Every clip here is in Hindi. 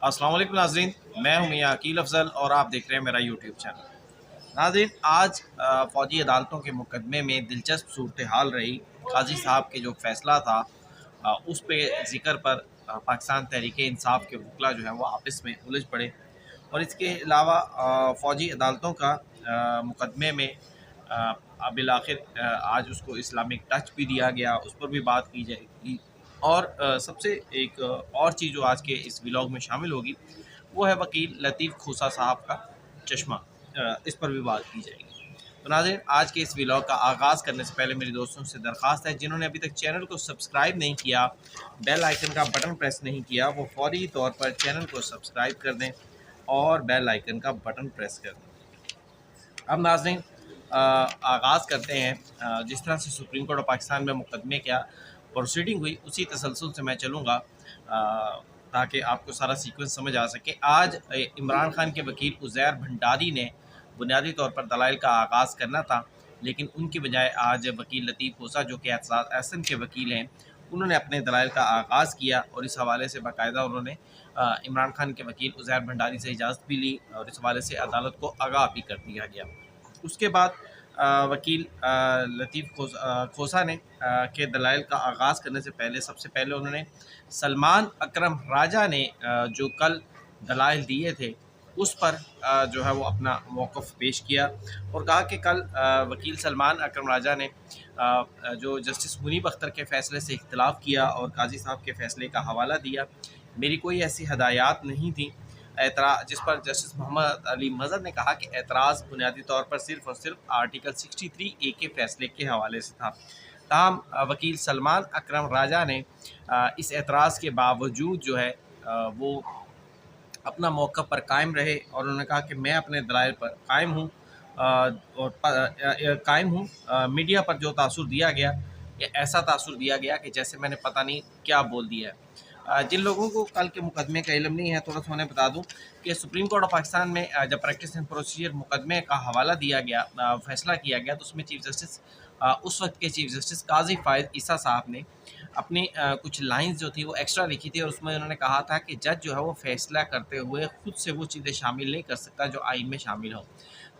अस्सलाम वालेकुम नाज़रीन, मैं हूं मियां अकील अफजल और आप देख रहे हैं मेरा यूट्यूब चैनल। नाज़रीन, आज फ़ौजी अदालतों के मुकदमे में दिलचस्प सूरत हाल रही। काजी साहब के जो फैसला था उस पे ज़िक्र पर पाकिस्तान तहरीक इंसाफ के वकला जो है वो आपस में उलझ पड़े। और इसके अलावा फ़ौजी अदालतों का मुकदमे में बिल आखिर आज उसको इस्लामिक टच भी दिया गया, उस पर भी बात की जाएगी। और सबसे एक और चीज़ जो आज के इस व्लॉग में शामिल होगी वो है वकील लतीफ़ खोसा साहब का चश्मा। इस पर भी बात की जाएगी। तो नाज़रीन, आज के इस व्लॉग का आगाज़ करने से पहले मेरे दोस्तों से दरख्वास्त है, जिन्होंने अभी तक चैनल को सब्सक्राइब नहीं किया, बेल आइकन का बटन प्रेस नहीं किया, वो फौरी तौर पर चैनल को सब्सक्राइब कर दें और बेल आइकन का बटन प्रेस कर दें। अब नाज़रीन, आगाज़ करते हैं। जिस तरह से सुप्रीम कोर्ट ऑफ पाकिस्तान में मुकदमे क्या प्रोसीडिंग हुई, उसी तसलसल से मैं चलूँगा ताकि आपको सारा सीक्वेंस समझ आ सके। आज इमरान खान के वकील उज़ैर भंडारी ने बुनियादी तौर पर दलाइल का आगाज़ करना था, लेकिन उनकी बजाय आज वकील लतीफ़ खोसा, जो कि एहसन के वकील हैं, उन्होंने अपने दलाइल का आगाज़ किया। और इस हवाले से बाकायदा उन्होंने इमरान खान के वकील उज़ैर भंडारी से इजाज़त भी ली और इस हवाले से अदालत को आगाह भी कर दिया गया। उसके बाद वकील लतीफ़ खोसा ने के दलाइल का आगाज़ करने से पहले सबसे पहले उन्होंने सलमान अकरम राजा ने जो कल दलाइल दिए थे उस पर जो है वो अपना मौक़िफ़ पेश किया और कहा कि कल वकील सलमान अकरम राजा ने जो जस्टिस मुनीब अख्तर के फ़ैसले से इख्तिलाफ़ किया और काजी साहब के फ़ैसले का हवाला दिया। मेरी कोई ऐसी हदायत नहीं थी। जिस पर जस्टिस मोहम्मद अली मज़हर ने कहा कि एतराज़ बुनियादी तौर पर सिर्फ़ और सिर्फ आर्टिकल 63A के फ़ैसले के हवाले से था। ताहम वकील सलमान अकरम राजा ने इस एतराज़ के बावजूद जो है वो अपना मौक़िफ़ पर कायम रहे और उन्होंने कहा कि मैं अपने दलाइल पर कायम हूँ और कायम हूँ। मीडिया पर जो तासुर दिया गया, ये ऐसा तासुर दिया गया कि जैसे मैंने पता नहीं क्या बोल दिया है। जिन लोगों को कल के मुकदमे का इल्म नहीं है, थोड़ा सा उन्हें बता दूं कि सुप्रीम कोर्ट ऑफ पाकिस्तान में जब प्रैक्टिस एंड प्रोसीजर मुकदमे का हवाला दिया गया, फैसला किया गया, तो उसमें चीफ जस्टिस उस वक्त के चीफ जस्टिस काजी फायद ईसा साहब ने अपनी कुछ लाइंस जो थी वो एक्स्ट्रा लिखी थी और उसमें उन्होंने कहा था कि जज जो है वो फैसला करते हुए खुद से वो चीज़ें शामिल नहीं कर सकता जो आइन में शामिल हो।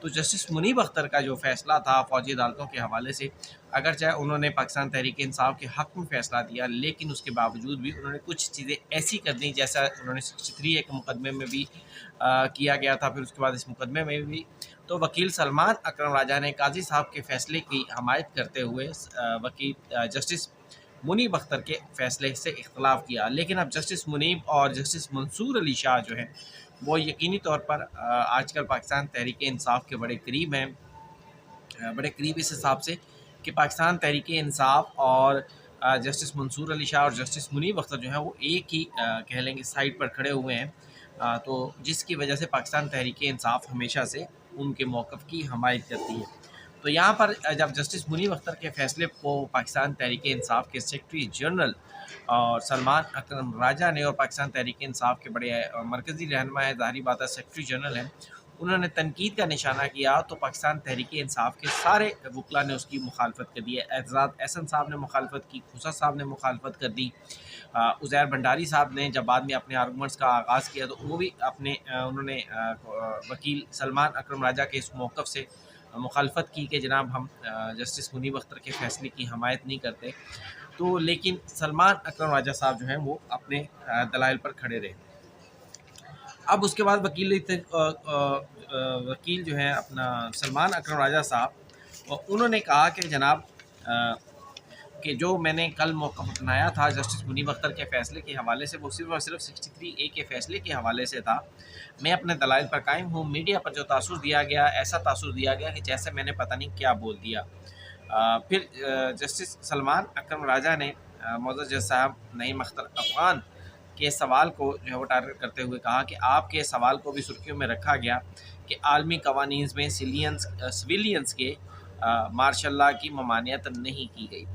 तो जस्टिस मुनीब अख्तर का जो फ़ैसला था फ़ौजी अदालतों के हवाले से, अगर चाहे उन्होंने पाकिस्तान तहरीक इंसाफ के हक़ में फ़ैसला दिया, लेकिन उसके बावजूद भी उन्होंने कुछ चीज़ें ऐसी कर दी जैसा उन्होंने 63 एक मुकदमे में भी किया गया था, फिर उसके बाद इस मुकदमे में भी। तो वकील सलमान अकरम राजा ने काजी साहब के फ़ैसले की हमायत करते हुए वकील जस्टिस मुनीब अख्तर के फ़ैसले से इख्तलाफ किया। लेकिन अब जस्टिस मुनीब और जस्टिस मंसूर अली शाह जो हैं वो यकीनी तौर पर आजकल पाकिस्तान तहरीक इंसाफ के बड़े करीब हैं। बड़े करीब इस हिसाब से कि पाकिस्तान तहरीक इंसाफ और जस्टिस मंसूर अली शाह और जस्टिस मुनीब अख्तर जो हैं वो एक ही कह लेंगे साइड पर खड़े हुए हैं। तो जिसकी वजह से पाकिस्तान तहरीक इंसाफ हमेशा से उनके मौक़िफ़ की हमायत करती है। तो यहाँ पर जब जस्टिस मुनीब अख्तर के फ़ैसले को पाकिस्तान तहरीक इंसाफ के सेक्रेटरी जनरल और सलमान अकरम राजा ने, और पाकिस्तान तहरीक इंसाफ के बड़े मरकज़ी रहनुमा है, ज़ाहिर बात है सेक्रेटरी जनरल हैं, उन्होंने तनकीद का निशाना किया, तो पाकिस्तान तहरीक इंसाफ के सारे वकला ने उसकी मुखालफत कर दी है। एतज़ाज़ एहसन साहब ने मुखालफत की, खोसा साहब ने मुखालफत कर दी, उज़ैर भंडारी साहब ने जब बाद में अपने आर्गूमेंट्स का आगाज़ किया तो वो भी अपने उन्होंने वकील सलमान अकरम राजा के इस मौक़िफ़ से मुखालफत की कि जनाब हम जस्टिस मुनीब अख्तर के फ़ैसले की हमायत नहीं करते। तो लेकिन सलमान अकरम राजा साहब जो हैं वो अपने दलाइल पर खड़े रहे। अब उसके बाद वकील जो है अपना सलमान अकरम राजा साहब, उन्होंने कहा कि जनाब कि जो मैंने कल मौक़िफ़ अपनाया था जस्टिस मुनीब अख्तर के फ़ैसले के हवाले से, वो सिर्फ़ और सिर्फ 63A के फ़ैसले के हवाले से था। मैं अपने दलाइल पर कायम हूँ। मीडिया पर जो तासुर दिया गया, ऐसा तासुर दिया गया कि जैसे मैंने पता नहीं क्या बोल दिया। फिर जस्टिस सलमान अकरम राजा ने मोअज़्ज़ज़ जज साहब नईम अख्तर अफ़गान के सवाल को जो है वो टारगेट करते हुए कहा कि आपके सवाल को भी सुर्खियों में रखा गया कि आलमी कवानीन में सिविलियंस के मार्शल लॉ की ममानियत नहीं की गई।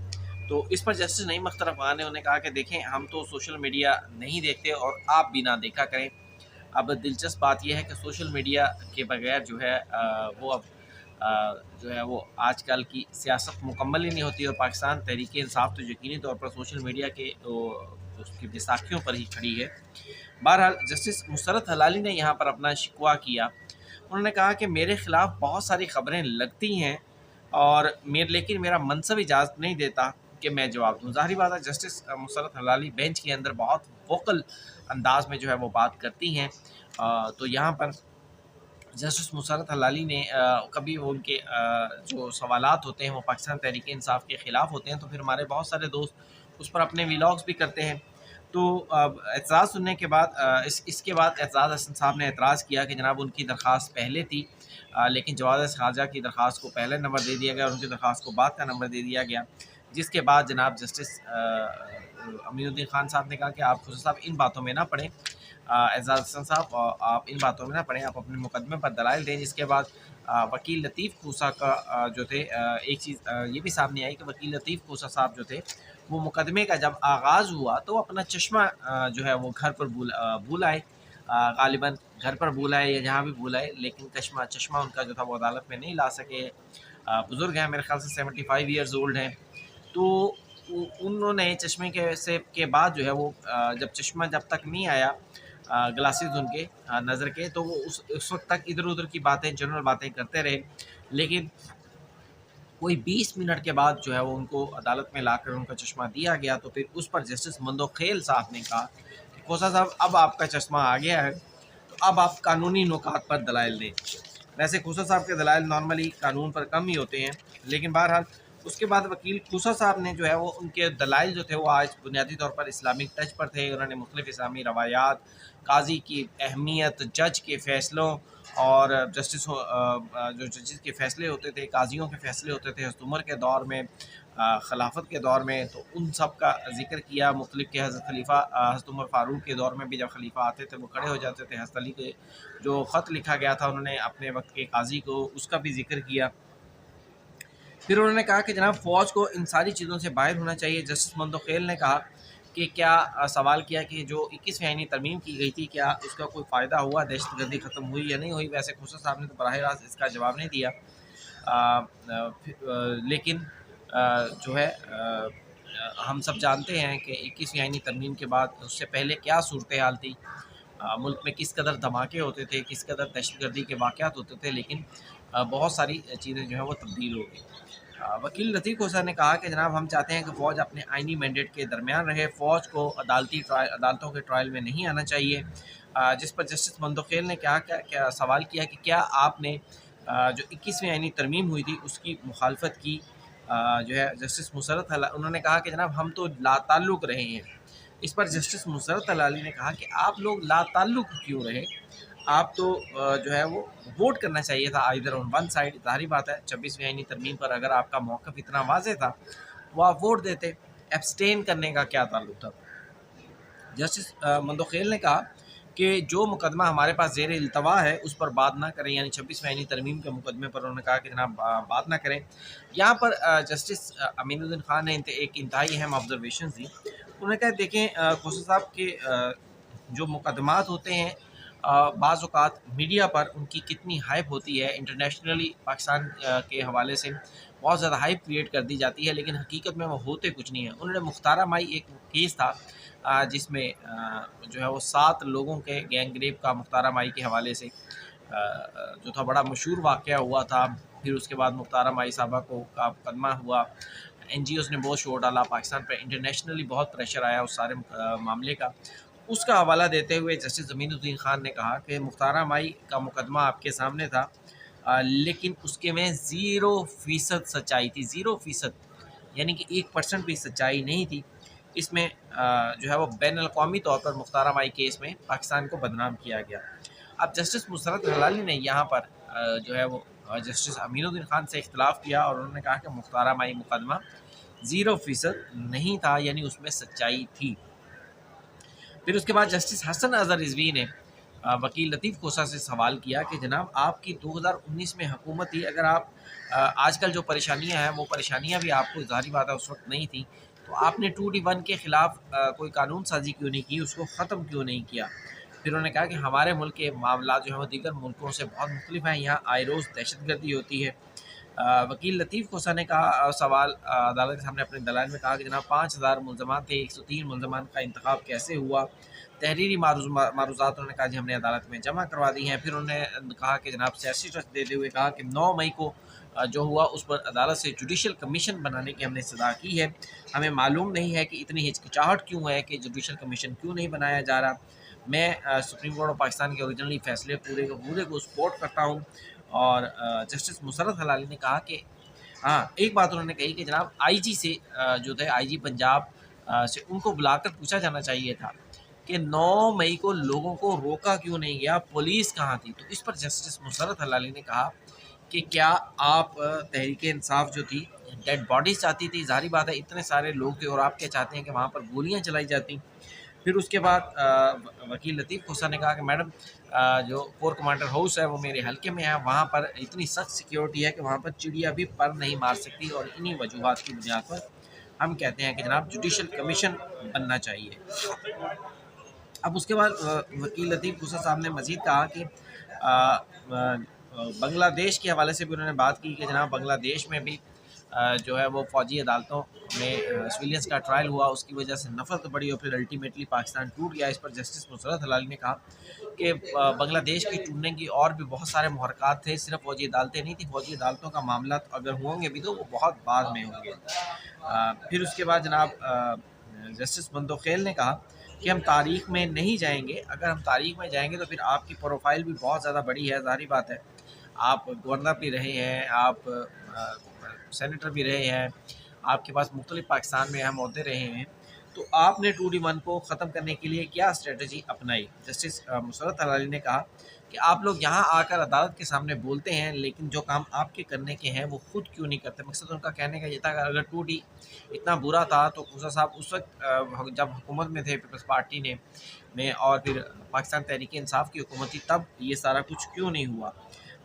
तो इस पर जस्टिस नईम अख्तर अफ़गान ने उन्हें कहा कि देखें, हम तो सोशल मीडिया नहीं देखते और आप भी ना देखा करें। अब दिलचस्प बात यह है कि सोशल मीडिया के बगैर जो है वो अब जो है वो आजकल की सियासत मुकम्मल ही नहीं होती और पाकिस्तान तहरीक इंसाफ तो यकीनी तौर पर सोशल मीडिया के उसकी बैसाखियों पर ही खड़ी है। बहरहाल जस्टिस मुसरत हलाली ने यहाँ पर अपना शिकवा किया। उन्होंने कहा कि मेरे ख़िलाफ़ बहुत सारी ख़बरें लगती हैं और लेकिन मेरा मनसब इजाज़त नहीं देता कि मैं जवाब दूँ। ज़ाहिर बात है जस्टिस मुसरत हलाली बेंच के अंदर बहुत वोकल अंदाज़ में जो है वो बात करती हैं। तो यहाँ पर जस्टिस मुसरत हलाली ने कभी वो उनके जो सवालात होते हैं वो पाकिस्तान तहरीक इंसाफ के ख़िलाफ़ होते हैं, तो फिर हमारे बहुत सारे दोस्त उस पर अपने व्लॉग्स भी करते हैं। तो एतराज़ सुनने के बाद इसके बाद एतजाज़ हसन साहब ने एतराज़ किया कि जनाब उनकी दरख्वास्त पहले थी, लेकिन जवाद ख़ाजा की दरख्वास्त को पहले नंबर दे दिया गया और उनकी दरख्वास्त को बाद का नंबर दे दिया गया। जिसके बाद जनाब जस्टिस अमीनुद्दीन ख़ान साहब ने कहा कि आप खुद साहब इन बातों में ना पड़ें, एजाज़ हसन साहब आप इन बातों में ना पड़ें, आप अपने मुकदमे पर दलाइल दें। जिसके बाद वकील लतीफ़ खूसा का जो थे एक चीज़ ये भी सामने आई कि वकील लतीफ़ खूसा साहब जो थे वो मुकदमे का जब आगाज़ हुआ तो अपना चश्मा जो है वो घर पर भूल आए, ग़ालिबन घर पर भूल आए या जहाँ भी भूल आए, लेकिन चश्मा उनका जो था वो अदालत में नहीं ला सके। बुज़ुर्ग हैं, मेरे ख़्याल से 75 ईयर्स ओल्ड हैं। तो उन्होंने चश्मे के बाद जो है वो जब चश्मा जब तक नहीं आया ग्लासेस उनके नज़र के, तो वो उस वक्त तक इधर उधर की बातें जनरल बातें करते रहे। लेकिन कोई 20 मिनट के बाद जो है वो उनको अदालत में लाकर उनका चश्मा दिया गया। तो फिर उस पर जस्टिस मंदोखेल साहब ने कहा कि खोसा साहब अब आपका चश्मा आ गया है, तो अब आप कानूनी नुकात पर दलाइल दें। वैसे खूसा साहब के दलाइल नॉर्मली कानून पर कम ही होते हैं, लेकिन बहरहाल उसके बाद वकील खूसा साहब ने जो है वो उनके दलाइल जो थे वो आज बुनियादी तौर पर इस्लामिक टच पर थे। उन्होंने मुख्तलिफ इस्लामी रवायात, काजी की अहमियत, जज के फ़ैसलों और जो जजेस के फ़ैसले होते थे, काजियों के फ़ैसले होते थे हज़रत उमर के दौर में, खिलाफत के दौर में, तो उन सब का ज़िक्र किया। मुख्तलिफ के हज़रत उमर फ़ारूक के दौर में भी जब खलीफा आते थे वो खड़े हो जाते थे। हज़रत अली के जो ख़त लिखा गया था उन्होंने अपने वक्त के काजी को, उसका भी जिक्र किया। फिर उन्होंने कहा कि जनाब फ़ौज को इन सारी चीज़ों से बाहर होना चाहिए। जस्टिस मंदोखेल ने कहा कि क्या सवाल किया कि जो 21वीं आईनी तरमीम की गई थी क्या उसका कोई फ़ायदा हुआ, दहशतगर्दी ख़त्म हुई या नहीं हुई। वैसे खुशा साहब ने तो बराह रास्त इसका जवाब नहीं दिया। लेकिन जो है हम सब जानते हैं कि 21वीं आईनी तरमीम के बाद उससे पहले क्या सूरत हाल थी, मुल्क में किस कदर धमाके होते थे, किस कदर दहशतगर्दी के वाक़यात होते थे, लेकिन बहुत सारी चीज़ें जो हैं वो तब्दील हो गई। वकील लतीफ़ खोसा ने कहा कि जनाब हम चाहते हैं कि फ़ौज अपने आइनी मैंडेट के दरमियान रहे, फ़ौज को अदालतों के ट्रायल में नहीं आना चाहिए। जिस पर जस्टिस मंदोखेल ने क्या सवाल किया कि क्या आपने जो 21वीं आइनी तरमीम हुई थी उसकी मुखालफत की। जो है जस्टिस मुसरत उन्होंने कहा कि जनाब हम तो लाताल्लुक़ रहे हैं। इस पर जस्टिस मुसरत हलाली ने कहा कि आप लोग लाताल्लुक़ क्यों रहे, आप तो जो है वो वोट करना चाहिए था आइदर ऑन वन साइड। ज़ाहिर बात है 26वीं आईनी तरमीम पर अगर आपका मौक़िफ़ इतना वाज़ेह था तो आप वोट देते, एब्सटेन करने का क्या ताल्लुक था। जस्टिस मंदोखेल ने कहा कि जो मुकदमा हमारे पास ज़ेर इल्तवा है उस पर बात ना करें, यानी 26वीं आईनी तरमीम के मुकदमे पर उन्होंने कहा कि जनाब बात ना करें। यहाँ पर जस्टिस अमीनुद्दीन ख़ान ने एक इंतहाई अहम ऑब्जर्वेशन दी। उन्होंने कहा देखें खोसा साहब के जो मुकदमात होते हैं बाज़ औक़ात मीडिया पर उनकी कितनी हाइप होती है, इंटरनेशनली पाकिस्तान के हवाले से बहुत ज़्यादा हाइप क्रिएट कर दी जाती है, लेकिन हकीकत में वो होते कुछ नहीं है। उन्होंने मुख्तारा माई एक केस था जिसमें जो है वो 7 लोगों के गैंग रेप का मुख्तारा माई के हवाले से जो था बड़ा मशहूर वाक़या हुआ था। फिर उसके बाद मुख्तारा माई साहबा का मुकदमा हुआ, NGOs ने बहुत शोर डाला, पाकिस्तान पर इंटरनेशनली बहुत प्रेशर आया उस सारे मामले का। उसका हवाला देते हुए जस्टिस अमीनुद्दीन ख़ान ने कहा कि मुख्तारा माई का मुकदमा आपके सामने था, लेकिन उसके में 0% सच्चाई थी, 0%, यानी कि 1% भी सच्चाई नहीं थी। इसमें जो है वो बैन अल-अक़वामी तौर पर मुख्तारा माई केस में पाकिस्तान को बदनाम किया गया। अब जस्टिस मुसरत हलाली ने यहाँ पर जो है वो जस्टिस अमीनुद्दीन ख़ान से इख्तिलाफ़ किया और उन्होंने कहा कि मुख्तारा माई मुकदमा 0% नहीं था, यानी उसमें सच्चाई थी। फिर उसके बाद जस्टिस हसन अज़हर रिज़वी ने वकील लतीफ़ खोसा से सवाल किया कि जनाब आपकी 2019 में हुकूमत थी, अगर आप आजकल जो परेशानियां हैं वो परेशानियां भी आपको ज़ाहिर बात है उस वक्त नहीं थी, तो आपने 2D1 के ख़िलाफ़ कोई कानून साजी क्यों नहीं की, उसको ख़त्म क्यों नहीं किया। फिर उन्होंने कहा कि हमारे मुल्क के मामला जो है वो दीगर मुल्कों से बहुत मुख्तलिफ हैं, यहाँ आए रोज़ दहशत गर्दी होती है, वकील लतीफ़ खोसा ने कहा सवाल अदालत के सामने अपने दलाइल में कहा कि जनाब 5000 मुलज़मान थे, 103 मुलज़मान का इंतखाब कैसे हुआ? तहरीरी मारूज़ात उन्होंने कहा जी हमने अदालत में जमा करवा दी हैं। फिर उन्होंने कहा कि जनाब सियासी ट्रस्ट देते हुए कहा कि 9 मई को जो हुआ उस पर अदालत से जुडिशल कमीशन बनाने की हमने सदा की है। हमें मालूम नहीं है कि इतनी हिचकिचाहट क्यों है कि जुडिशल कमीशन क्यों नहीं बनाया जा रहा। मैं सुप्रीम कोर्ट ऑफ पाकिस्तान के ओरिजिनली फैसले पूरे को सपोर्ट करता हूँ। और जस्टिस मुशर्रफ हलाली ने कहा कि हाँ, एक बात उन्होंने कही कि जनाब आईजी से जो थे आईजी पंजाब से उनको बुलाकर पूछा जाना चाहिए था कि 9 मई को लोगों को रोका क्यों नहीं गया, पुलिस कहाँ थी? तो इस पर जस्टिस मुशर्रफ हलाली ने कहा कि क्या आप तहरीक इंसाफ जो थी डेड बॉडीज चाहती थी? ज़ाहिर बात है इतने सारे लोग थे और आप क्या चाहते हैं कि वहाँ पर गोलियाँ चलाई जाती? फिर उसके बाद वकील लतीफ़ खोसा ने कहा कि मैडम जो कोर कमांडर हाउस है वो मेरे हल्के में है, वहाँ पर इतनी सख्त सिक्योरिटी है कि वहाँ पर चिड़िया भी पर नहीं मार सकती और इन्हीं वजूहात की बुनियाद पर हम कहते हैं कि जनाब जुडिशल कमीशन बनना चाहिए। अब उसके बाद वकील लतीफ़ खोसा साहब ने मज़ीद कहा कि बांग्लादेश के हवाले से भी उन्होंने बात की कि जनाब बांग्लादेश में भी जो है वो फ़ौजी अदालतों में सिविलियंस का ट्रायल हुआ, उसकी वजह से नफ़रत तो बढ़ी और फिर अल्टीमेटली पाकिस्तान टूट गया। इस पर जस्टिस मुशर्रफ हलाली ने कहा कि बांग्लादेश की टूटने की और भी बहुत सारे मुहर्रकात थे, सिर्फ फ़ौजी अदालतें नहीं थी। फ़ौजी अदालतों का मामला अगर होंगे भी तो वो बहुत बाद में होंगे। फिर उसके बाद जनाब जस्टिस मंदोखेल ने कहा कि हम तारीख़ में नहीं जाएंगे, अगर हम तारीख़ में जाएंगे तो फिर आपकी प्रोफाइल भी बहुत ज़्यादा बड़ी है। ज़ाहिर बात है आप गवर्नर भी रहे हैं, आप सेनेटर भी रहे हैं, आपके पास मुख्तलिफ पाकिस्तान में अहम ओहदे रहे हैं, तो आपने 2D1 को ख़त्म करने के लिए क्या स्ट्रेटजी अपनाई? जस्टिस मुशर्रफ हलाली ने कहा कि आप लोग यहाँ आकर अदालत के सामने बोलते हैं लेकिन जो काम आपके करने के हैं वो खुद क्यों नहीं करते? मकसद उनका कहने का ये था कि अगर 2D इतना बुरा था तो खोसा साहब उस वक्त जब हुकूमत में थे पीपल्स पार्टी ने में और फिर पाकिस्तान तहरीक इंसाफ की हुकूमत थी तब ये सारा कुछ क्यों नहीं हुआ?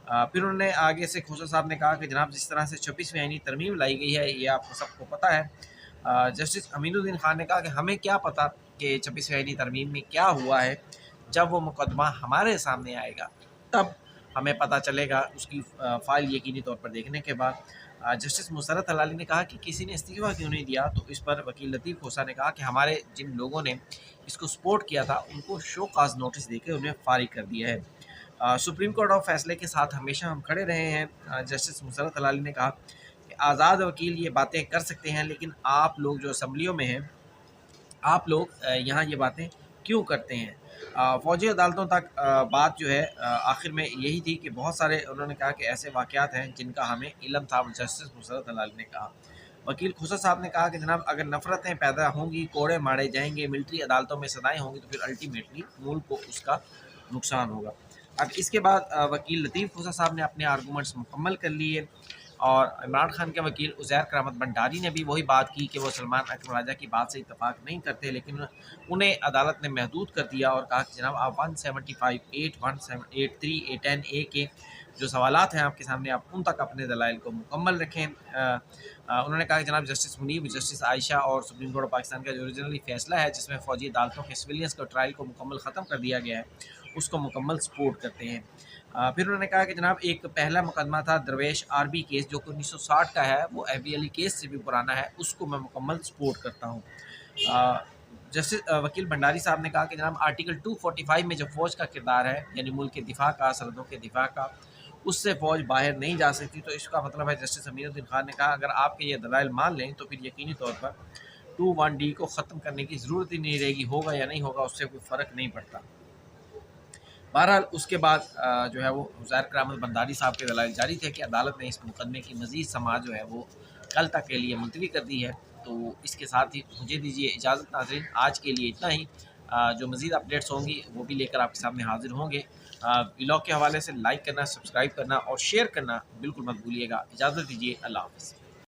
फिर उन्होंने आगे से खोसा साहब ने कहा कि जनाब जिस तरह से 26वीं आईनी तरमीम लाई गई है ये आपको सबको पता है। जस्टिस अमीनुद्दीन खान ने कहा कि हमें क्या पता कि 26वीं आईनी तरमीम में क्या हुआ है, जब वो मुकदमा हमारे सामने आएगा तब हमें पता चलेगा उसकी फ़ाइल यकीनी तौर पर देखने के बाद। जस्टिस मुशर्रफ हलाली ने कहा कि किसी ने इस्तीफ़ा क्यों नहीं दिया? तो इस पर वकील लतीफ़ खोसा ने कहा कि हमारे जिन लोगों ने इसको सपोर्ट किया था उनको शो काज नोटिस देकर उन्हें फारिग कर दिया है। सुप्रीम कोर्ट ऑफ फैसले के साथ हमेशा हम खड़े रहे हैं। जस्टिस मुशर्रफ हलाली ने कहा कि आज़ाद वकील ये बातें कर सकते हैं लेकिन आप लोग जो असम्बलियों में हैं आप लोग यहाँ ये बातें क्यों करते हैं? फ़ौजी अदालतों तक बात जो है आखिर में यही थी कि बहुत सारे उन्होंने कहा कि ऐसे वाक़यात हैं जिनका हमें इल्म था। जस्टिस मुशर्रफ हलाली ने कहा। वकील खोसा साहब ने कहा कि जनाब अगर नफ़रतें पैदा होंगी, कोड़े मारे जाएंगे, मिलिट्री अदालतों में सदाएँ होंगी तो फिर अल्टीमेटली मुल्क को उसका नुकसान होगा। अब इसके बाद वकील लतीफ़ खोसा साहब ने अपने आर्गूमेंट्स मुकम्मल कर लिए और इमरान खान के वकील उज़ैर करामत भंडारी ने भी वही बात की कि वो सलमान अकरम राजा की बात से इत्तफाक नहीं करते, लेकिन उन्हें अदालत ने महदूद कर दिया और कहा कि जनाब आप 175(8), 183, 810A के जो सवालात हैं आपके सामने आप उन तक अपने दलाइल को मुकम्मल रखें। उन्होंने कहा कि जनाब जस्टिस मुनीब, जस्टिस आयशा और सुप्रीम कोर्ट ऑफ पाकिस्तान का जो ओरिजिनली फ़ैसला है जिसमें फ़ौजी अदालतों के सिविलियंस को ट्रायल को मुकम्मल ख़त्म कर दिया गया है उसको मुकम्मल सपोर्ट करते हैं। फिर उन्होंने कहा कि जनाब एक पहला मुकदमा था दरवेश आरबी केस जो कि 1960 का है, वो FBLE केस से भी पुराना है, उसको मैं मुकम्मल सपोर्ट करता हूँ। जस्टिस वकील भंडारी साहब ने कहा कि जनाब आर्टिकल 245 में जो फ़ौज का किरदार है यानी मुल्क के दिफा का, सरहदों के दिफा का, उससे फ़ौज बाहर नहीं जा सकती। तो इसका मतलब है जस्टिस अमीनुद्दीन खान ने कहा अगर आपके ये दलाइल मान लें तो फिर यकीनी तौर पर 21D को ख़त्म करने की ज़रूरत ही नहीं रहेगी, होगा या नहीं होगा उससे कोई फ़र्क नहीं पड़ता। बहरहाल उसके बाद जो है वो उज़ैर करामत भंडारी साहब के दलाइल जारी थे कि अदालत ने इस मुकदमे की मज़ीद समाअत जो है वो कल तक के लिए मुलतवी कर दी है। तो इसके साथ ही मुझे दीजिए इजाज़त नाज़रीन, आज के लिए इतना ही। जो मज़ीद अपडेट्स होंगी वो भी लेकर आपके सामने हाज़िर होंगे। व्लॉग के हवाले से लाइक करना, सब्सक्राइब करना और शेयर करना बिल्कुल मत भूलिएगा। इजाज़त दीजिए, अल्लाह हाफ़िज़।